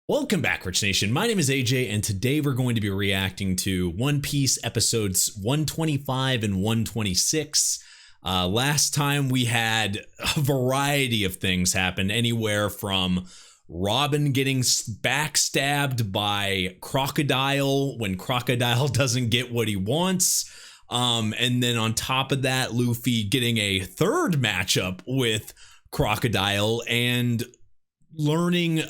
Welcome back, Rich Nation. My name is AJ, and today we're going to be reacting to One Piece episodes 125 and 126. Last time we had a variety of things happen, anywhere from Robin getting backstabbed by Crocodile when Crocodile doesn't get what he wants. And then on top of that, Luffy getting a third matchup with Crocodile and learning,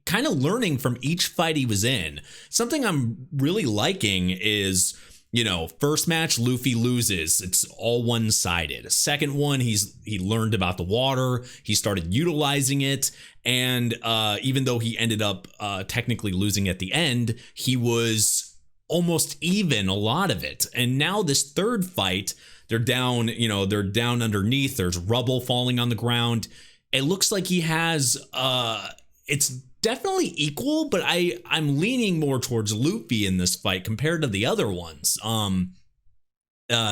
kind of learning from each fight he was in. Something I'm really liking is, you know, first match, Luffy loses. It's all one-sided. Second one, he learned about the water. He started utilizing it. And even though he ended up technically losing at the end, he was almost even a lot of it. And now this third fight, they're down, you know, they're down underneath. There's rubble falling on the ground. It looks like he has, it's definitely equal, but I'm leaning more towards Luffy in this fight compared to the other ones,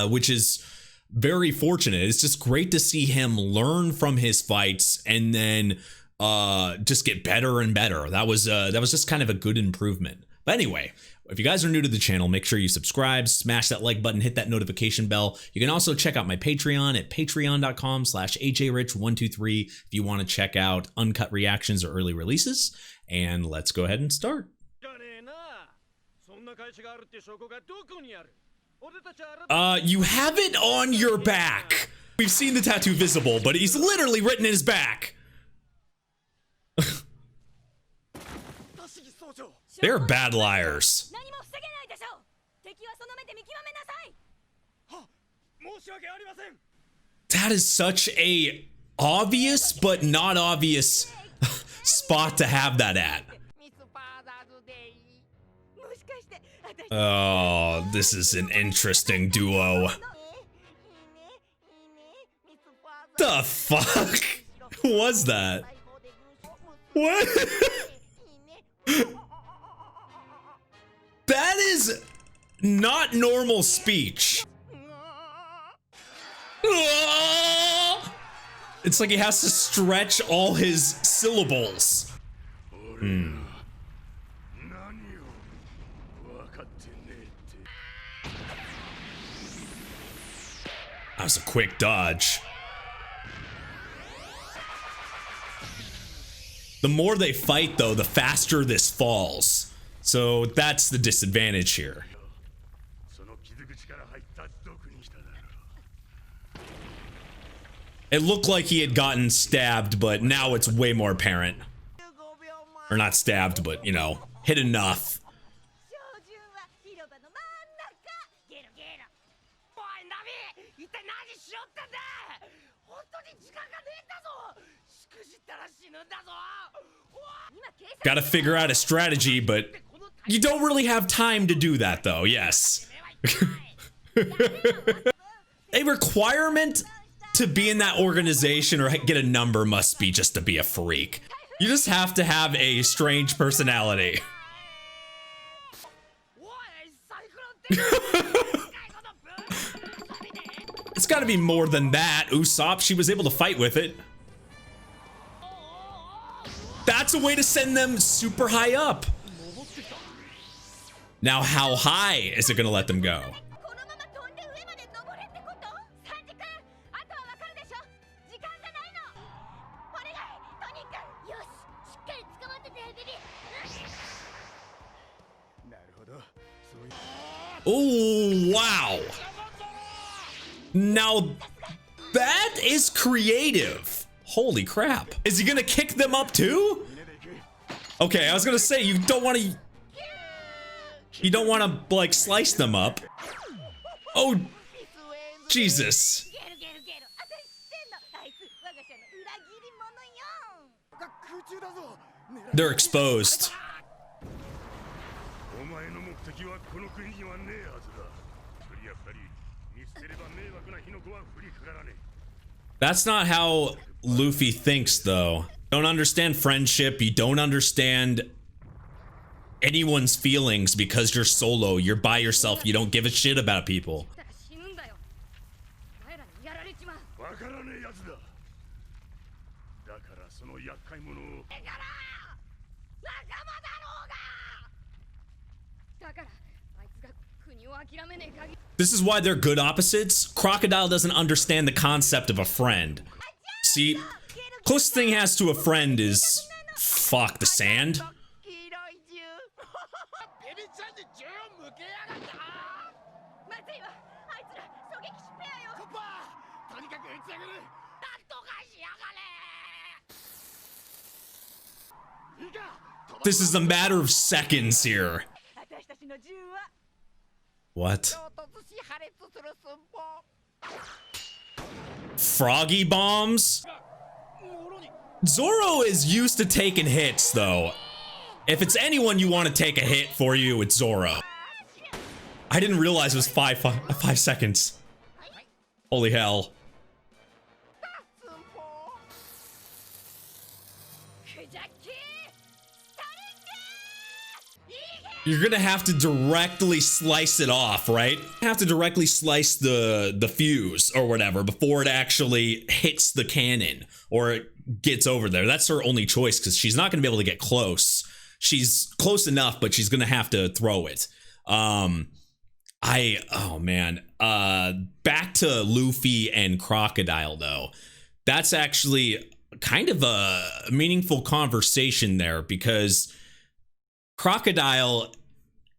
which is very fortunate. It's just great to see him learn from his fights and then just get better and better. That was just kind of a good improvement. But anyway, if you guys are new to the channel, make sure you subscribe, smash that like button, hit that notification bell. You can also check out my Patreon at patreon.com/ajrich123 if you want to check out uncut reactions or early releases. And let's go ahead and start. You have it on your back. We've seen the tattoo visible, but he's literally written in his back. They're bad liars. That is such a obvious but not obvious spot to have that at. Oh, this is an interesting duo. The fuck was that? What? That is not normal speech. It's like he has to stretch all his syllables. That was a quick dodge. The more they fight, though, the faster this falls. So that's the disadvantage here. It looked like he had gotten stabbed, but now it's way more apparent. Or not stabbed, but, you know, hit enough. Gotta figure out a strategy, but you don't really have time to do that, though. Yes. A requirement to be in that organization or get a number must be just to be a freak. You just have to have a strange personality. It's gotta be more than that. Usopp, she was able to fight with it. That's a way to send them super high up. Now, how high is it gonna let them go? Oh, wow. Now, that is creative. Holy crap. Is he gonna kick them up too? Okay, I was gonna say, you don't want to like slice them up. Oh, Jesus. They're exposed. That's not how Luffy thinks, though. Don't understand friendship. You don't understand anyone's feelings because you're solo. You're by yourself. You don't give a shit about people. This is why they're good opposites. Crocodile doesn't understand the concept of a friend. See, closest thing he has to a friend is, fuck, the sand. This is a matter of seconds here. What? Froggy bombs? Zoro is used to taking hits, though. If it's anyone you want to take a hit for you, it's Zoro. I didn't realize it was five seconds. Holy hell. You're gonna have to directly slice it off, right? You have to directly slice the fuse or whatever before it actually hits the cannon or it gets over there. That's her only choice because she's not gonna be able to get close. She's close enough, but she's gonna have to throw it. Oh man. Back to Luffy and Crocodile though. That's actually kind of a meaningful conversation there because Crocodile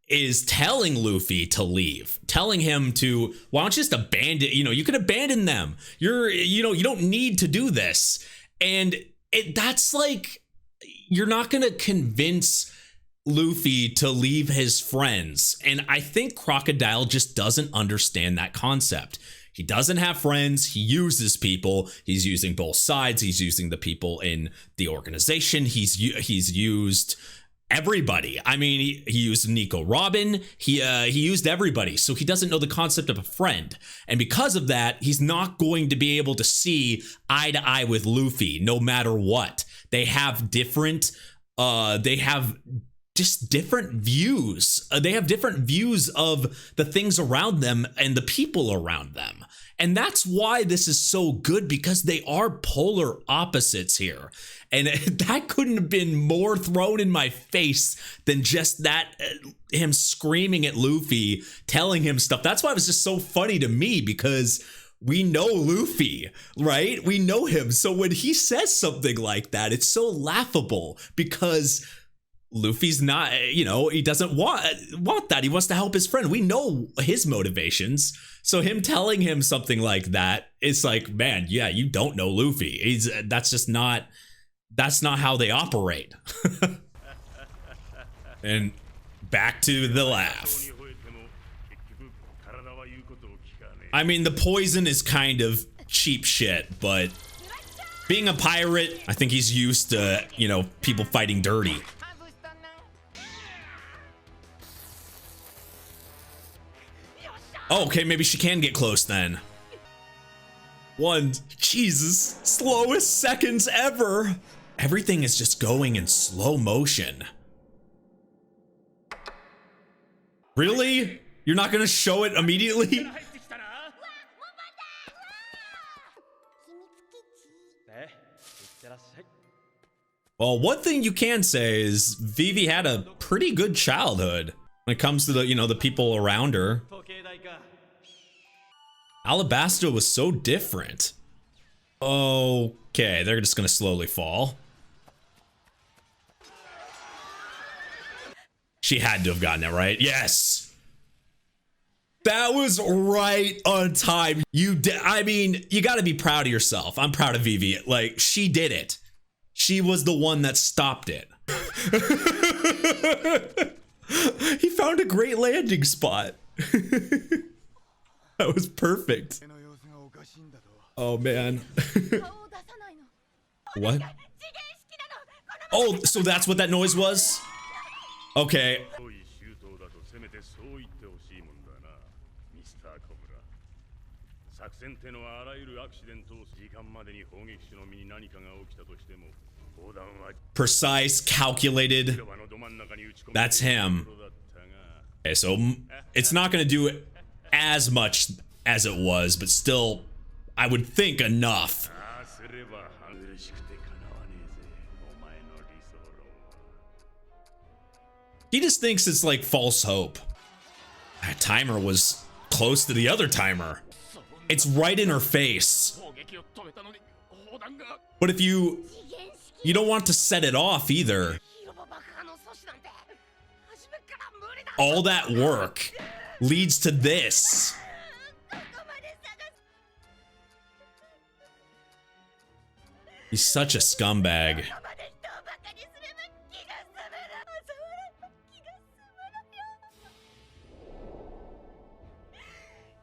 is telling Luffy to leave, telling him to, why don't you just abandon, you can abandon them. You don't need to do this. And that's like, you're not going to convince Luffy to leave his friends. And I think Crocodile just doesn't understand that concept. He doesn't have friends. He uses people. He's using both sides. He's using the people in the organization. He's used everybody. I mean, he used Nico Robin. He used everybody. So he doesn't know the concept of a friend. And because of that, he's not going to be able to see eye to eye with Luffy no matter what. They have different just different views. They have different views of the things around them and the people around them. And that's why this is so good, because they are polar opposites here. And that couldn't have been more thrown in my face than just that, him screaming at Luffy, telling him stuff. That's why it was just so funny to me, because we know Luffy, right? We know him. So when he says something like that, it's so laughable because Luffy's not, he doesn't want that. He wants to help his friend. We know his motivations. So him telling him something like that, it's like, man, yeah, you don't know Luffy. That's not how they operate. And back to the laugh. I mean, the poison is kind of cheap shit, but being a pirate, I think he's used to, people fighting dirty. Oh, okay, maybe she can get close then. Jesus, slowest seconds ever. Everything is just going in slow motion. Really? You're not gonna show it immediately? Well, one thing you can say is Vivi had a pretty good childhood when it comes to the people around her. Alabasta was so different. Okay, they're just gonna slowly fall. She had to have gotten it right. Yes. That was right on time. I mean, you gotta be proud of yourself. I'm proud of Vivi. Like, she did it. She was the one that stopped it. He found a great landing spot. That was perfect. Oh, man. What? Oh, so that's what that noise was? Okay. Precise, calculated. That's him. Okay, so it's not going to do it as much as it was, but still, I would think enough. He just thinks it's like false hope. That timer was close to the other timer. It's right in her face. But if you don't want to set it off either. All that work leads to this. He's such a scumbag.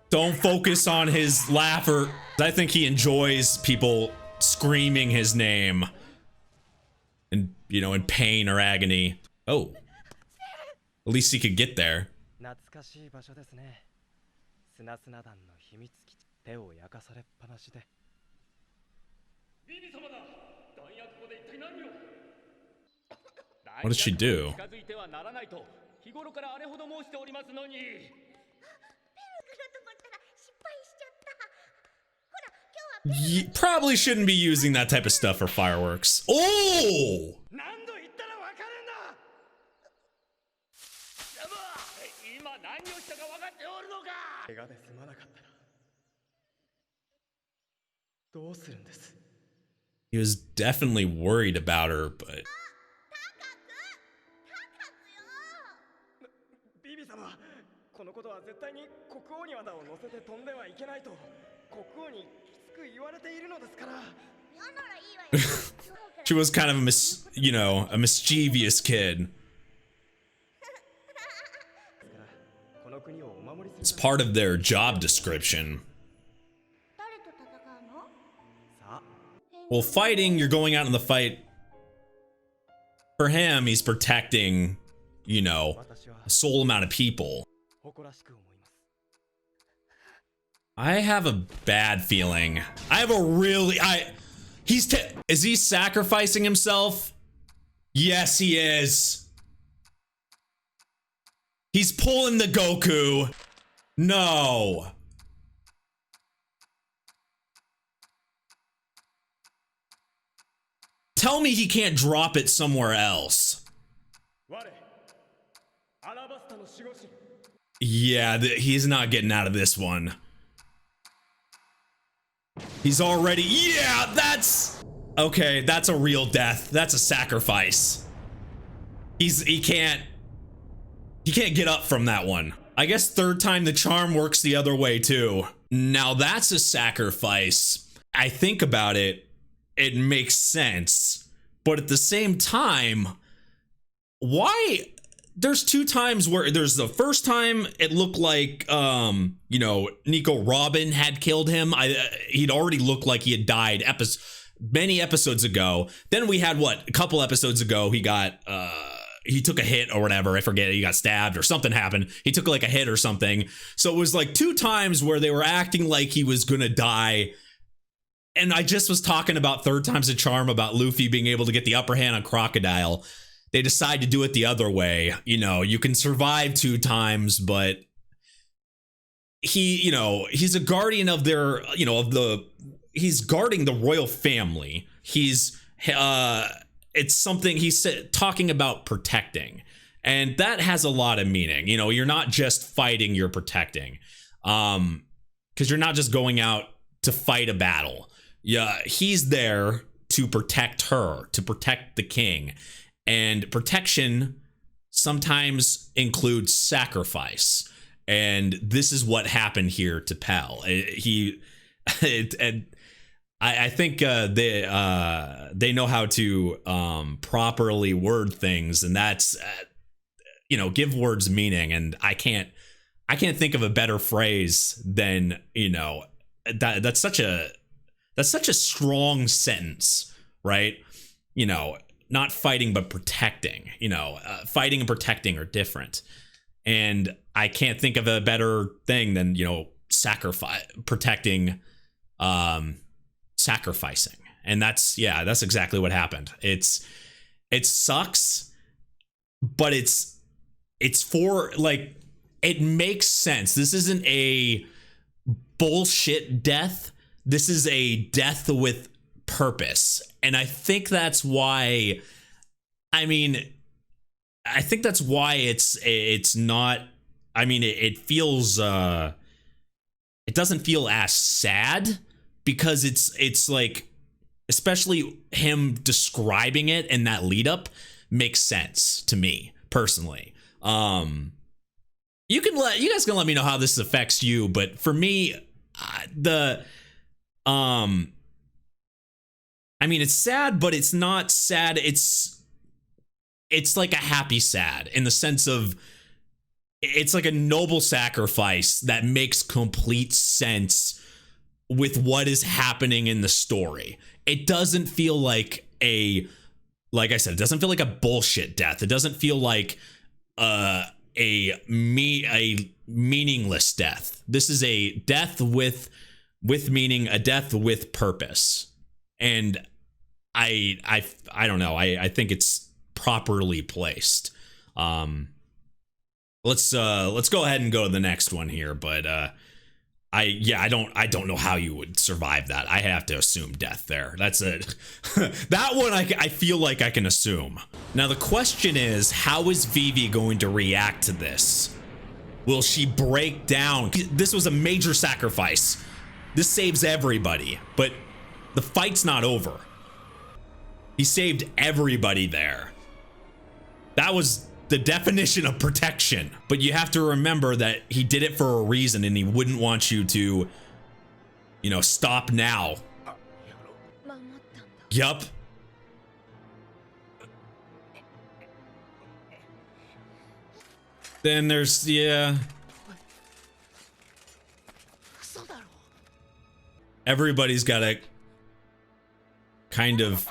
Don't focus on his laugher. I think he enjoys people screaming his name and, you know, in pain or agony. Oh, at least he could get there. What did she do? You probably shouldn't be using that type of stuff for fireworks. Oh! He was definitely worried about her, but... She was kind of a mischievous kid. It's part of their job description. Well, fighting, you're going out in the fight. For him, he's protecting, you know, a sole amount of people. I have a bad feeling. I have a really, is he sacrificing himself? Yes, he is. He's pulling the Goku. No. Tell me he can't drop it somewhere else. Yeah, he's not getting out of this one. He's already, yeah, that's, okay, that's a real death. That's a sacrifice. He can't get up from that one. I guess third time the charm works the other way too. Now that's a sacrifice. I think about it, it makes sense. But at the same time, why? There's two times where there's the first time it looked like, you know, Nico Robin had killed him. He'd already looked like he had died many episodes ago. Then we had a couple episodes ago, he took a hit or whatever. I forget, he got stabbed or something happened. He took like a hit or something. So it was like two times where they were acting like he was gonna die. And I just was talking about third time's a charm about Luffy being able to get the upper hand on Crocodile. They decide to do it the other way. You know, you can survive two times, but he's a guardian of their, you know, he's guarding the royal family. It's something he's talking about protecting. And that has a lot of meaning. You know, you're not just fighting, you're protecting. Because you're not just going out to fight a battle. Yeah, he's there to protect her, to protect the king. And protection sometimes includes sacrifice. And this is what happened here to Pell. I think they know how to properly word things, and that's you know, give words meaning. And I can't think of a better phrase than, you know, that's such a strong sentence, right? You know, not fighting but protecting. You know, fighting and protecting are different, and I can't think of a better thing than, you know, protecting, sacrificing. And that's exactly what happened. It sucks, but it's for, like, it makes sense. This isn't a bullshit death. This is a death with purpose. And I think that's why, I think that's why it's not I mean, it feels it doesn't feel as sad because it's like, especially him describing it and that lead up makes sense to me personally. You guys can let me know how this affects you, but for me, I mean, it's sad, but it's not sad. It's like a happy sad in the sense of it's like a noble sacrifice that makes complete sense with what is happening in the story. It doesn't feel like like I said, it doesn't feel like a bullshit death. It doesn't feel like a meaningless death. This is a death with meaning, a death with purpose. And I don't know. I think it's properly placed. Let's go ahead and go to the next one here, but I don't know how you would survive that. I have to assume death there. That's it. That one I feel like I can assume. Now the question is, how is Vivi going to react to this? Will she break down? This was a major sacrifice. This saves everybody, but the fight's not over. He saved everybody there. That was the definition of protection. But you have to remember that he did it for a reason, and he wouldn't want you to, you know, stop now. Yup. Then there's, yeah. Everybody's got to kind of,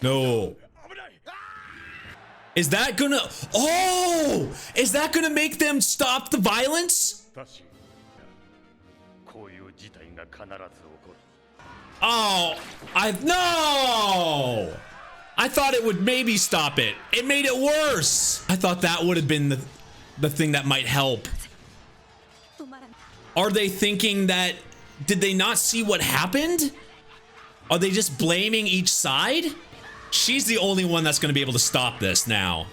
no. Is that gonna, oh, is that gonna make them stop the violence? Oh, no! I thought it would maybe stop it. It made it worse. I thought that would have been the thing that might help. Are they thinking that, did they not see what happened? Are they just blaming each side? She's the only one that's going to be able to stop this now.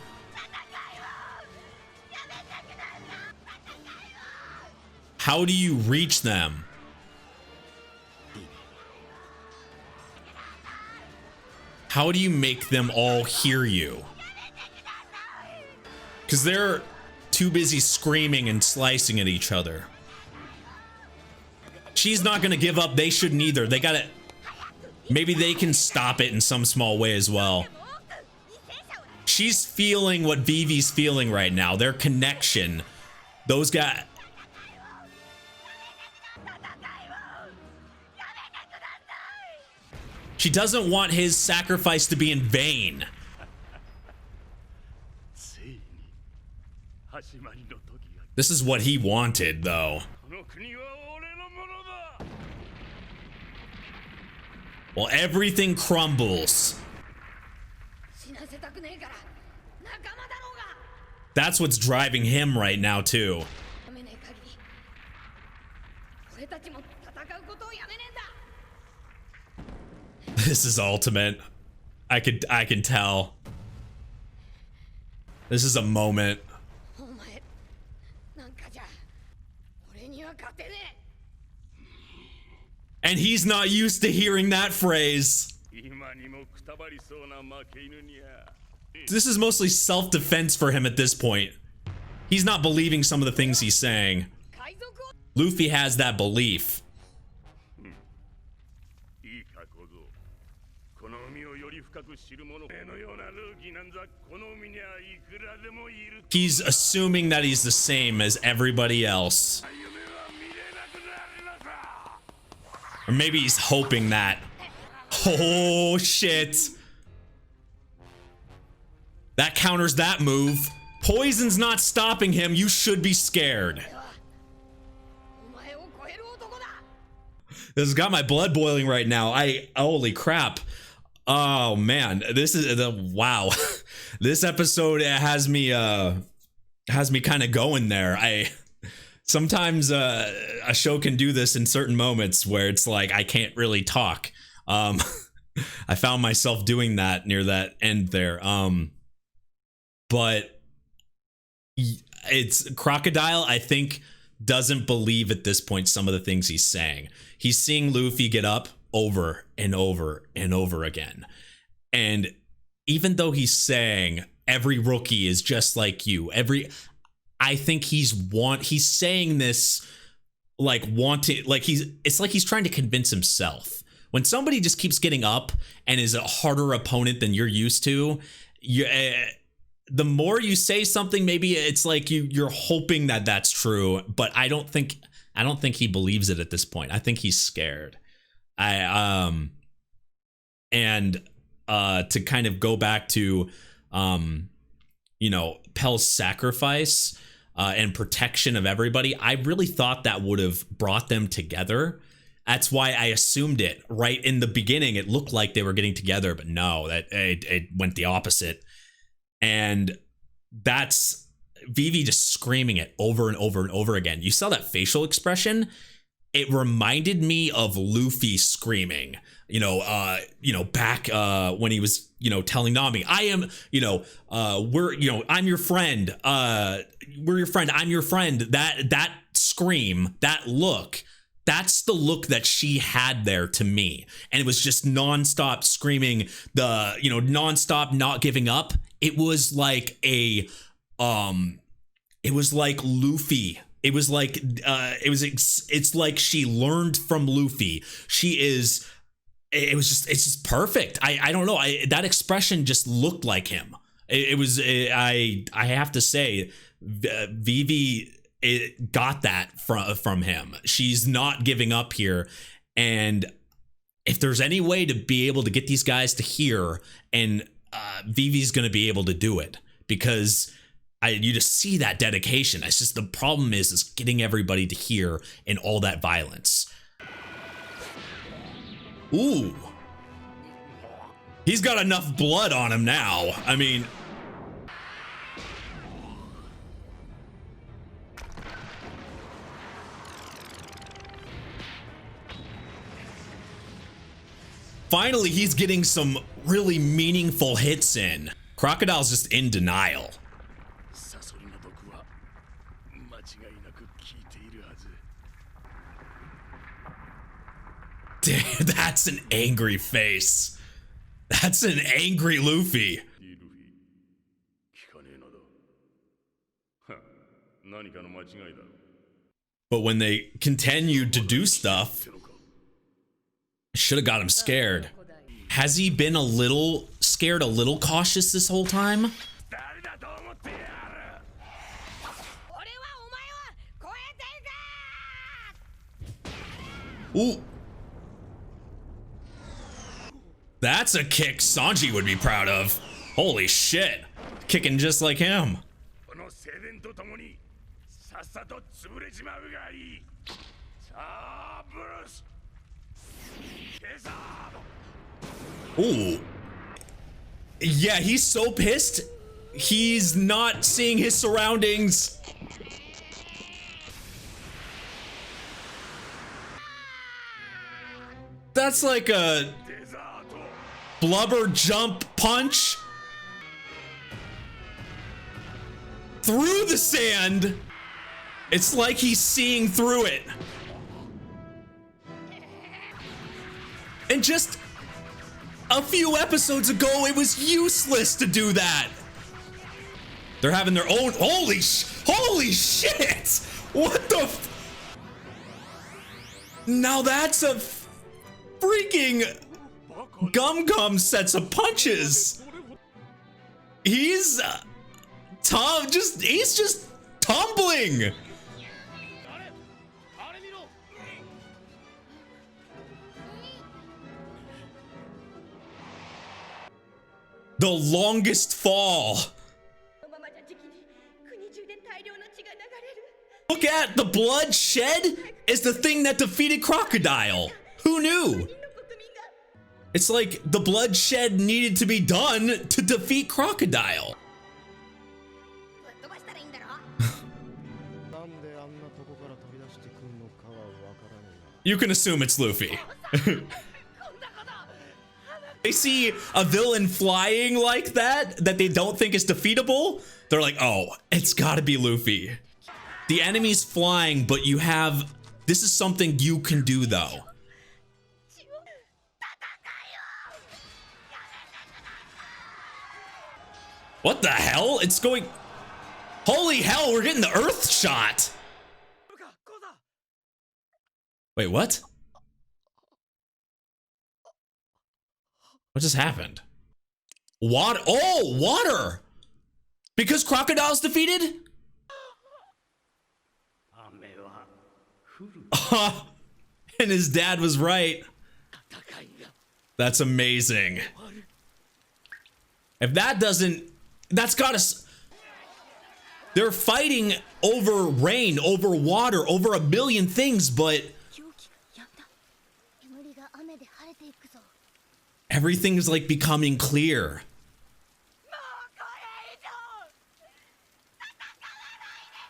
How do you reach them? How do you make them all hear you? Because they're too busy screaming and slicing at each other. She's not going to give up. They shouldn't either. They got to... Maybe they can stop it in some small way as well. She's feeling what Vivi's feeling right now. Their connection. Those guys... She doesn't want his sacrifice to be in vain. This is what he wanted, though. Well, everything crumbles. That's what's driving him right now, too. This is ultimate. I can tell. This is a moment. And he's not used to hearing that phrase. This is mostly self-defense for him at this point. He's not believing some of the things he's saying. Luffy has that belief. He's assuming that he's the same as everybody else. Or maybe he's hoping that. Oh, shit. That counters that move. Poison's not stopping him. You should be scared. This has got my blood boiling right now. Holy crap. Oh, man. This is wow. This episode has me kind of going there. Sometimes a show can do this in certain moments where it's like I can't really talk. I found myself doing that near that end there. But it's Crocodile, I think, doesn't believe at this point some of the things he's saying. He's seeing Luffy get up over and over and over again. And even though he's saying every rookie is just like you, I think he's saying this like wanting, like it's like he's trying to convince himself. When somebody just keeps getting up and is a harder opponent than you're used to, the more you say something, maybe it's like you're hoping that that's true, but I don't think he believes it at this point. I think he's scared. To kind of go back to Pell's sacrifice and protection of everybody, I really thought that would have brought them together. That's why I assumed it right in the beginning. It looked like they were getting together, but no, that it went the opposite. And that's Vivi just screaming it over and over and over again. You saw that facial expression. It reminded me of Luffy screaming, back when he was, telling Nami, I am, I'm your friend. We're your friend. I'm your friend. That scream, that look, that's the look that she had there to me. And it was just nonstop screaming, nonstop not giving up. It was like it was like Luffy. It was like, it's like she learned from Luffy. It's just perfect. I don't know. That expression just looked like him. I have to say, Vivi got that from him. She's not giving up here. And if there's any way to be able to get these guys to hear, and Vivi's going to be able to do it, because you just see that dedication. It's just the problem is getting everybody to hear and all that violence. Ooh. He's got enough blood on him now. I mean, finally, he's getting some really meaningful hits in. Crocodile's just in denial. Damn, that's an angry face. That's an angry Luffy. But when they continued to do stuff, should have got him scared. Has he been a little scared, a little cautious this whole time? Ooh. That's a kick Sanji would be proud of. Holy shit. Kicking just like him. Ooh. Yeah, he's so pissed. He's not seeing his surroundings. That's like a blubber jump punch through the sand. It's like he's seeing through it. And just a few episodes ago, it was useless to do that. They're having their own. Holy shit! What the? Now that's a freaking Gum sets of punches. He's he's just tumbling. The longest fall. Look at the bloodshed is the thing that defeated Crocodile. Who knew? It's like the bloodshed needed to be done to defeat Crocodile. You can assume it's Luffy. they see a villain flying like that they don't think is defeatable, they're like, oh, it's gotta be Luffy. The enemy's flying, but you have, this is something you can do though. What the hell? It's going, holy hell, we're getting the earth shot. Wait, what? What just happened? Water, oh, water! Because Crocodile's defeated? And his dad was right. That's amazing. If that doesn't, that's gotta, they're fighting over rain, over water, over a million things, but everything's like becoming clear.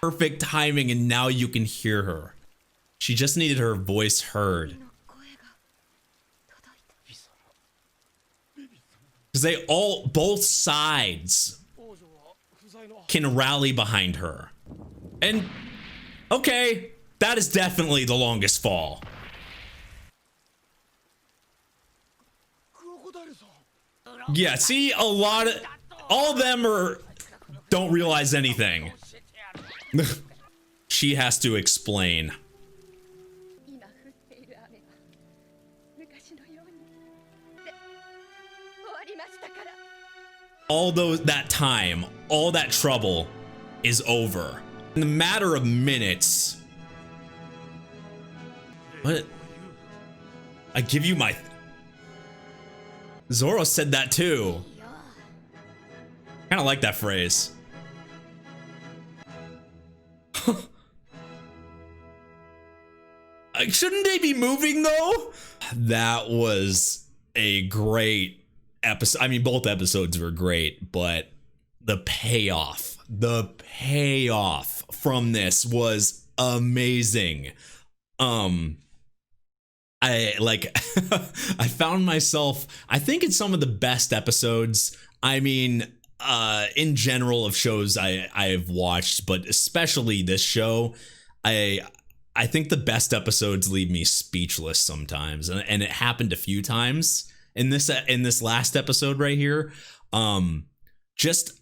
Perfect timing, and now you can hear her. She just needed her voice heard. Because they all, both sides can rally behind her. And, okay, that is definitely the longest fall. Yeah, see, a lot of, all of them are, don't realize anything. She has to explain. All those, that time, all that trouble is over. In a matter of minutes. What? I give you my... Zoro said that too. Kind of like that phrase. Shouldn't they be moving though? That was a great episode. I mean, both episodes were great, but the payoff from this was amazing. I like I found myself, I think it's some of the best episodes. I mean, in general of shows I've watched, but especially this show, I think the best episodes leave me speechless sometimes, and it happened a few times in this last episode right here. Just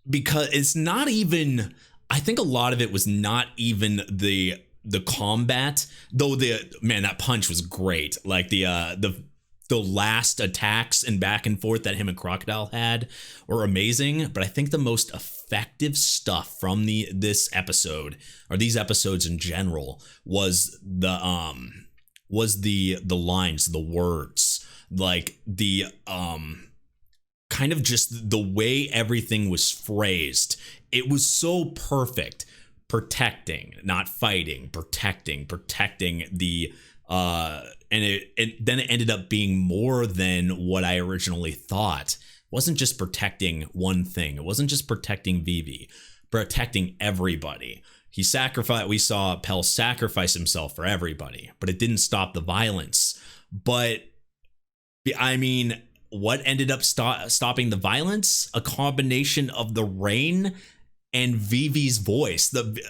because it's not even, I think a lot of it was not even the combat, though. That punch was great. Like the last attacks and back and forth that him and Crocodile had were amazing. But I think the most effective stuff from this episode, or these episodes in general, was the lines, the words, like the kind of just the way everything was phrased. It was so perfect. Protecting, not fighting, protecting the and then it ended up being more than what I originally thought. It wasn't just protecting one thing. It wasn't just protecting Vivi, protecting everybody. We saw Pell sacrifice himself for everybody, but it didn't stop the violence. But I mean, what ended up stopping the violence? A combination of the rain and Vivi's voice. The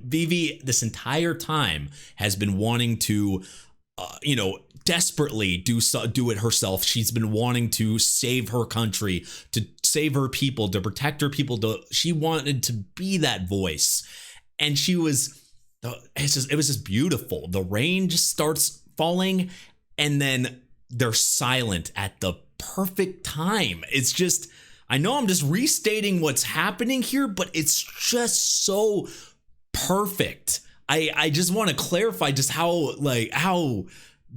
Vivi this entire time has been wanting to, desperately do it herself. She's been wanting to save her country, to save her people, to protect her people. She wanted to be that voice, and it was just beautiful. The rain just starts falling, and then they're silent at the perfect time. It's just, I know I'm just restating what's happening here, but it's just so perfect. I just want to clarify just how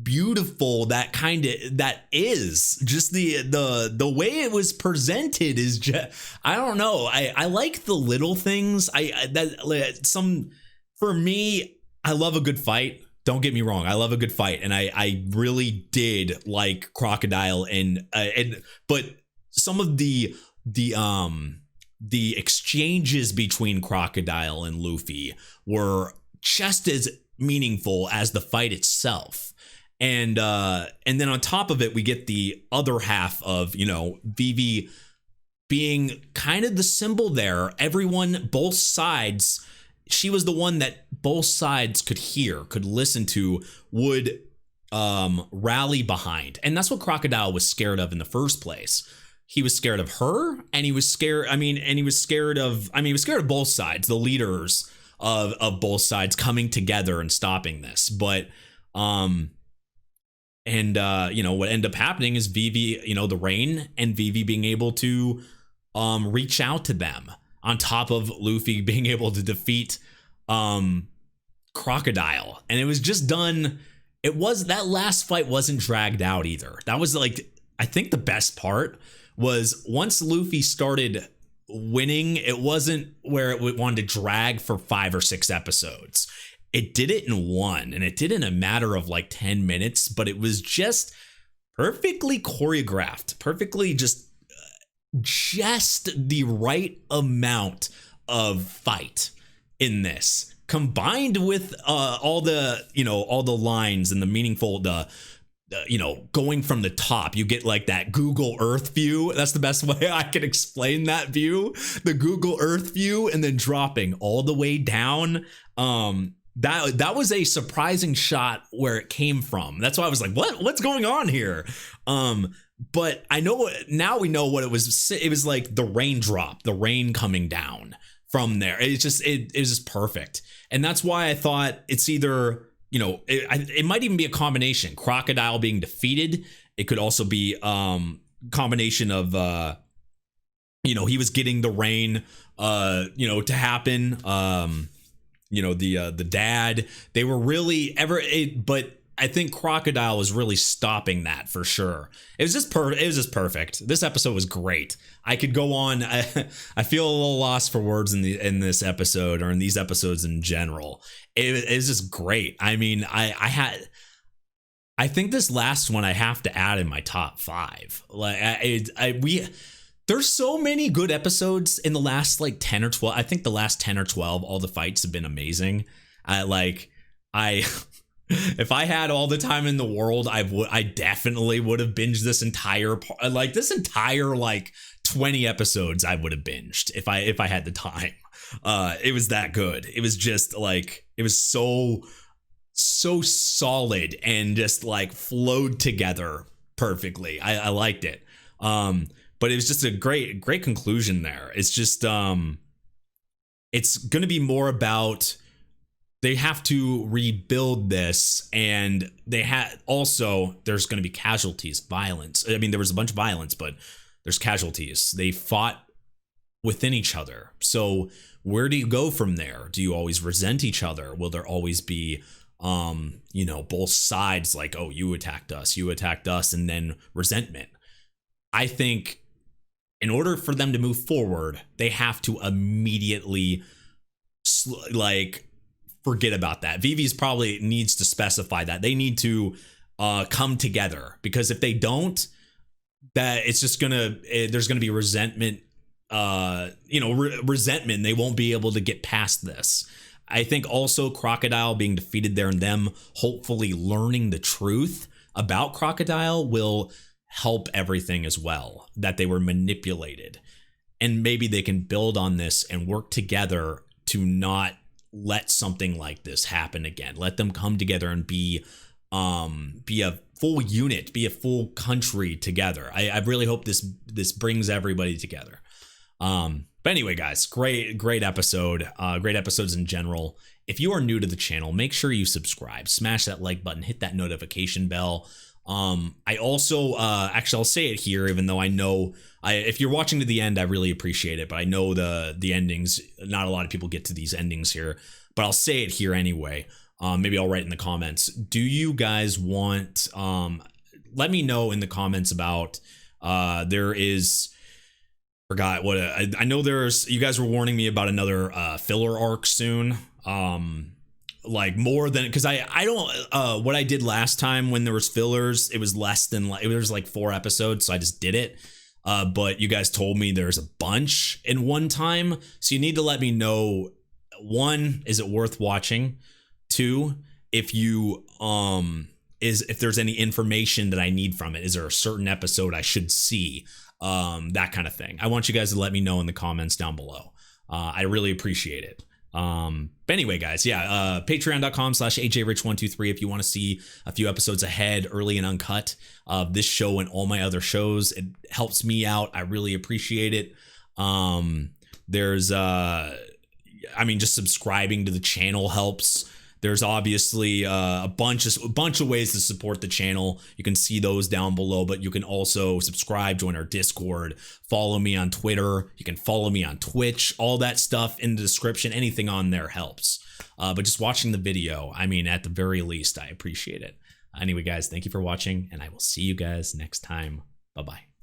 beautiful that is. Just the way it was presented is just, I don't know. I like the little things. For me, I love a good fight. Don't get me wrong. I love a good fight, and I really did like Crocodile but some of the exchanges between Crocodile and Luffy were just as meaningful as the fight itself. And then on top of it, we get the other half of, you know, Vivi being kind of the symbol there. Everyone, both sides, she was the one that both sides could hear, could listen to, would rally behind. And that's what Crocodile was scared of in the first place. He was scared of her, and he was scared, he was scared of both sides, the leaders of both sides coming together and stopping this. But you know, what ended up happening is Vivi, you know, the Rain and Vivi being able to reach out to them, on top of Luffy being able to defeat Crocodile. And it was just done. That last fight wasn't dragged out either. That was, like, I think the best part was once Luffy started winning, it wasn't where it wanted to drag for 5 or 6 episodes. It did it in one, and it did it in a matter of like 10 minutes, but it was just perfectly choreographed, perfectly just the right amount of fight in this, combined with all the lines and the meaningful, you know, going from the top. You get like that Google Earth view. That's the best way I can explain that view, the Google Earth view, and then dropping all the way down. That was a surprising shot where it came from. That's why I was like, what's going on here? But I know now, we know what it was. It was like the raindrop, the rain coming down from there. It's just, it was just perfect. And that's why I thought it's either, you know, it might even be a combination. Crocodile being defeated. It could also be combination of, you know, he was getting the rain, you know, to happen. You know, the dad, they were really but I think Crocodile was really stopping that for sure. It was just perfect. This episode was great. I could go on. I feel a little lost for words in this episode, or in these episodes in general. It's just great. I mean, I think this last one I have to add in my top 5. Like there's so many good episodes in the last like 10 or 12. I think the last 10 or 12, all the fights have been amazing. If I had all the time in the world, I definitely would have binged this entire 20 episodes. I would have binged if I had the time. It was that good. It was just like, it was so solid and just like flowed together perfectly. I liked it. But it was just a great conclusion there. It's just, it's going to be more about, they have to rebuild this, and there's going to be casualties, violence. I mean, there was a bunch of violence, but there's casualties. They fought within each other. So where do you go from there? Do you always resent each other? Will there always be, you know, both sides like, oh, you attacked us, and then resentment? I think in order for them to move forward, they have to immediately forget about that. Vivi's probably needs to specify that. They need to come together, because if they don't, that it's just there's gonna be resentment, resentment. They won't be able to get past this. I think also Crocodile being defeated there, and them hopefully learning the truth about Crocodile will help everything as well, that they were manipulated. And maybe they can build on this and work together to not let something like this happen again. Let them come together and be a full unit, be a full country together. I really hope this brings everybody together. But anyway, guys, great episode. Great episodes in general. If you are new to the channel, make sure you subscribe, smash that like button, hit that notification bell. I also, actually, I'll say it here, even though I know if you're watching to the end, I really appreciate it, but I know the endings, not a lot of people get to these endings here, but I'll say it here anyway. Maybe I'll write in the comments. Do you guys want, let me know in the comments about, there is, forgot what, I know there's, you guys were warning me about another, filler arc soon. Like more than, because I don't, what I did last time when there was fillers, it was less than, it was like 4 episodes, so I just did it. But you guys told me there's a bunch in one time, so you need to let me know, 1, is it worth watching? 2, if you is if there's any information that I need from it. Is there a certain episode I should see? That kind of thing. I want you guys to let me know in the comments down below. I really appreciate it. But anyway, guys, yeah, patreon.com/ajrich123 if you want to see a few episodes ahead, early and uncut of this show and all my other shows. It helps me out. I really appreciate it. There's just subscribing to the channel helps. There's obviously a bunch of ways to support the channel. You can see those down below, but you can also subscribe, join our Discord, follow me on Twitter. You can follow me on Twitch. All that stuff in the description. Anything on there helps. But just watching the video, I mean, at the very least, I appreciate it. Anyway, guys, thank you for watching, and I will see you guys next time. Bye-bye.